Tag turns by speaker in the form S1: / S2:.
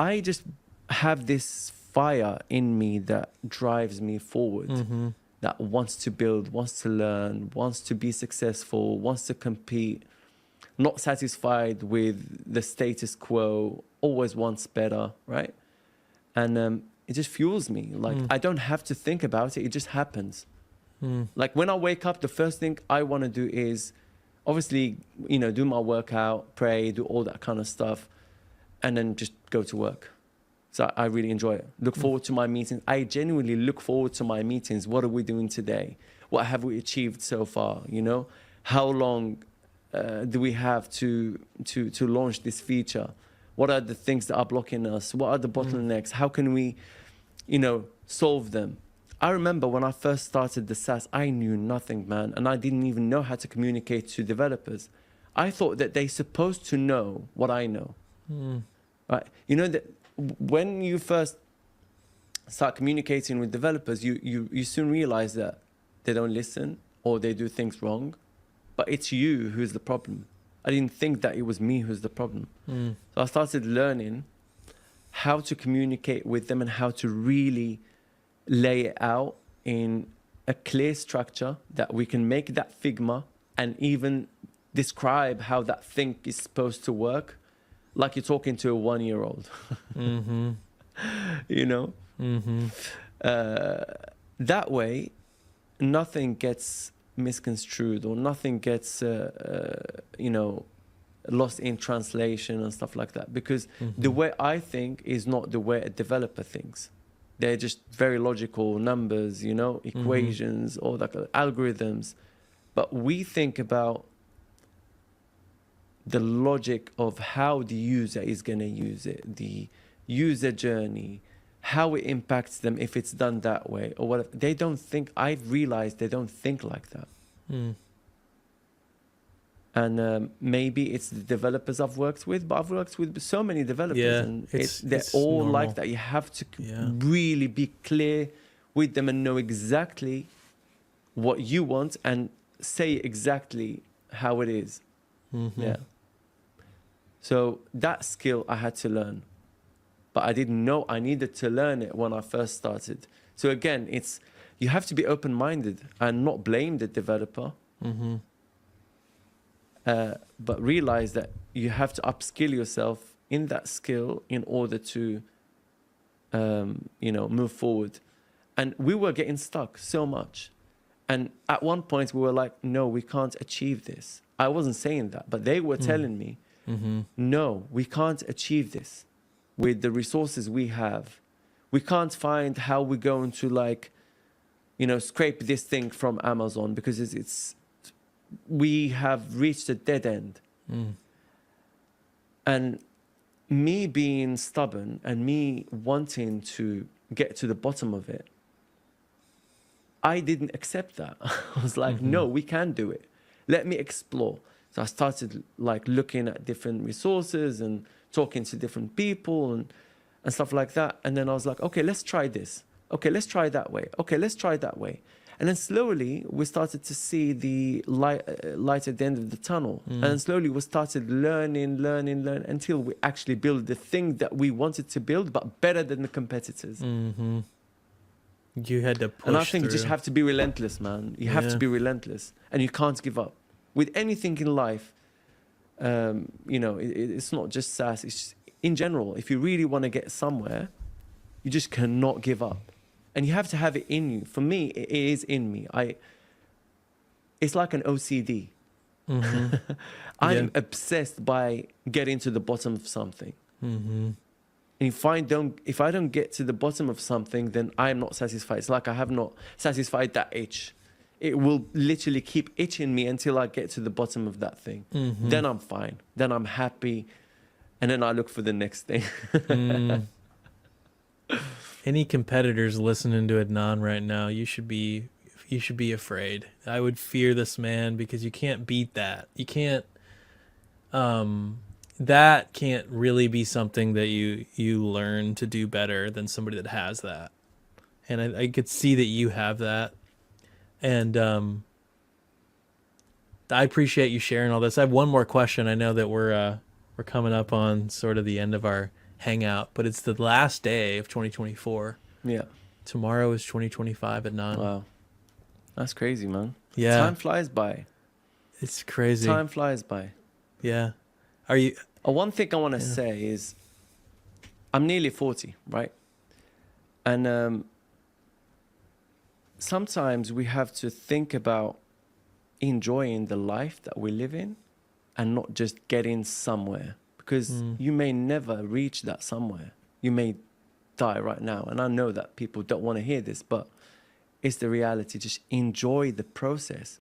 S1: I just have this fire in me that drives me forward, that wants to build, wants to learn, wants to be successful, wants to compete, not satisfied with the status quo, always wants better, right? And it just fuels me. Like, I don't have to think about it. It just happens. Like, when I wake up, the first thing I want to do is obviously, do my workout, pray, do all that kind of stuff, and then just go to work. So I really enjoy it. Look forward to my meetings. I genuinely look forward to my meetings. What are we doing today? What have we achieved so far? How long do we have to launch this feature? What are the things that are blocking us? What are the bottlenecks? How can we, solve them? I remember when I first started the SaaS, I knew nothing, man. And I didn't even know how to communicate to developers. I thought that they're supposed to know what I know. Right? That when you first start communicating with developers, you soon realize that they don't listen or they do things wrong, but it's you who's the problem. I didn't think that it was me who's the problem. So I started learning how to communicate with them and how to really lay it out in a clear structure that we can make that Figma and even describe how that thing is supposed to work, like you're talking to a 1-year-old. That way, nothing gets misconstrued or nothing gets, lost in translation and stuff like that. Because the way I think is not the way a developer thinks. They're just very logical numbers, equations, all that kind of algorithms. But we think about the logic of how the user is going to use it, the user journey, how it impacts them if it's done that way or whatever. They don't think, I've realized they don't think like that. And maybe it's the developers I've worked with, but I've worked with so many developers and they're all normal. Like that. You have to really be clear with them and know exactly what you want and say exactly how it is. Yeah. So that skill I had to learn, but I didn't know I needed to learn it when I first started. So again, you have to be open-minded and not blame the developer, but realize that you have to upskill yourself in that skill in order to, move forward. And we were getting stuck so much. And at one point we were like, no, we can't achieve this. I wasn't saying that, but they were telling me, no, we can't achieve this with the resources we have. We can't find how we're going to scrape this thing from Amazon because we have reached a dead end. And me being stubborn and me wanting to get to the bottom of it, I didn't accept that. I was like, no, we can do it. Let me explore. So I started looking at different resources and talking to different people and stuff like that. And then I was like, okay, let's try this. Okay, let's try that way. Okay, let's try that way. And then slowly we started to see the light at the end of the tunnel. And then slowly we started learning until we actually built the thing that we wanted to build, but better than the competitors.
S2: You had to push
S1: And I think
S2: through.
S1: you just have to be relentless, man. You have to be relentless and you can't give up. With anything in life, it's not just SaaS. It's just, in general, if you really want to get somewhere, you just cannot give up. And you have to have it in you. For me, it is in me. It's like an OCD. I'm obsessed by getting to the bottom of something. And if I don't get to the bottom of something, then I am not satisfied. It's like I have not satisfied that itch. It will literally keep itching me until I get to the bottom of that thing. Then I'm fine. Then I'm happy. And then I look for the next thing.
S2: Any competitors listening to Adnan right now, you should be afraid. I would fear this man because you can't beat that. You can't. That can't really be something that you learn to do better than somebody that has that. And I could see that you have that. And I appreciate you sharing all this. I have one more question. I know that we're coming up on sort of the end of our hang out, but it's the last day of 2024.
S1: Yeah.
S2: Tomorrow is 2025 at 9.
S1: Wow. That's crazy, man.
S2: Yeah.
S1: Time flies by.
S2: It's crazy.
S1: Time flies by.
S2: Yeah. Are you?
S1: One thing I want to say is I'm nearly 40, right? And sometimes we have to think about enjoying the life that we live in and not just getting somewhere, because you may never reach that somewhere. You may die right now. And I know that people don't want to hear this, but it's the reality. Just enjoy the process.